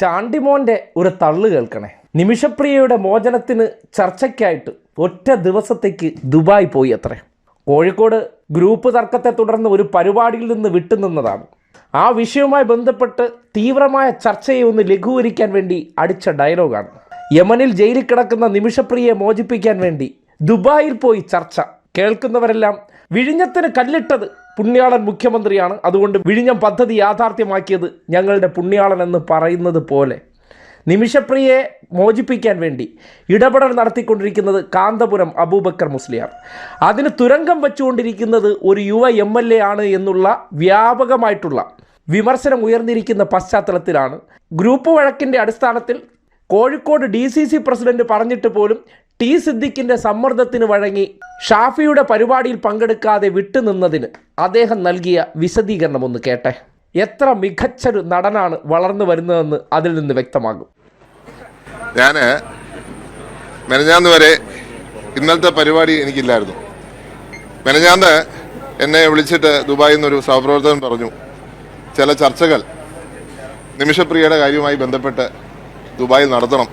ചാണ്ടിമോൻ്റെ ഒരു തള്ളു കേൾക്കണേ. നിമിഷപ്രിയയുടെ മോചനത്തിന് ചർച്ചയ്ക്കായിട്ട് ഒറ്റ ദിവസത്തേക്ക് ദുബായ് പോയി അത്രേ. കോഴിക്കോട് ഗ്രൂപ്പ് തർക്കത്തെ തുടർന്ന് ഒരു പരിപാടിയിൽ നിന്ന് വിട്ടുനിന്നതാണ്. ആ വിഷയവുമായി ബന്ധപ്പെട്ട് തീവ്രമായ ചർച്ചയെ ഒന്ന് ലഘൂകരിക്കാൻ വേണ്ടി അടിച്ച ഡയലോഗാണ്. യമനിൽ ജയിലിൽ കിടക്കുന്ന നിമിഷപ്രിയയെ മോചിപ്പിക്കാൻ വേണ്ടി ദുബായിൽ പോയി ചർച്ച. കേൾക്കുന്നവരെല്ലാം വിഴിഞ്ഞത്തിന് കല്ലിട്ടത് പുണ്യാളൻ മുഖ്യമന്ത്രിയാണ്, അതുകൊണ്ട് വിഴിഞ്ഞം പദ്ധതി യാഥാർത്ഥ്യമാക്കിയത് ഞങ്ങളുടെ പുണ്യാളൻ എന്ന് പറയുന്നത് പോലെ നിമിഷപ്രിയയെ മോചിപ്പിക്കാൻ വേണ്ടി ഇടപെടൽ നടത്തിക്കൊണ്ടിരിക്കുന്നത് കാന്തപുരം അബൂബക്കർ മുസ്ലിയാർ. അതിന് തുരങ്കം വെച്ചുകൊണ്ടിരിക്കുന്നത് ഒരു യുവ MLA ആണ് എന്നുള്ള വ്യാപകമായിട്ടുള്ള വിമർശനം ഉയർന്നിരിക്കുന്ന പശ്ചാത്തലത്തിലാണ് ഗ്രൂപ്പ് വഴക്കിൻ്റെ അടിസ്ഥാനത്തിൽ കോഴിക്കോട് DCC പ്രസിഡന്റ് പറഞ്ഞിട്ട് പോലും ടി സിദ്ദിഖിൻ്റെ സമ്മർദ്ദത്തിന് വഴങ്ങി ഷാഫിയുടെ പരിപാടിയിൽ പങ്കെടുക്കാതെ വിട്ടുനിന്നതിന് അദ്ദേഹം നൽകിയ വിശദീകരണം ഒന്ന് കേട്ടെ. എത്ര മികച്ചൊരു നടനാണ് വളർന്നു വരുന്നതെന്ന് അതിൽ നിന്ന് വ്യക്തമാകും. ഞാൻ മെനഞ്ഞാന്ന് വരെ ഇന്നലത്തെ പരിപാടി എനിക്കില്ലായിരുന്നു. മെനഞ്ഞാന്ന് എന്നെ വിളിച്ചിട്ട് ദുബായിൽ നിന്നൊരു സഹപ്രവർത്തകൻ പറഞ്ഞു, ചില ചർച്ചകൾ നിമിഷപ്രിയയുടെ കാര്യവുമായി ബന്ധപ്പെട്ട് ദുബായിൽ നടത്തണം.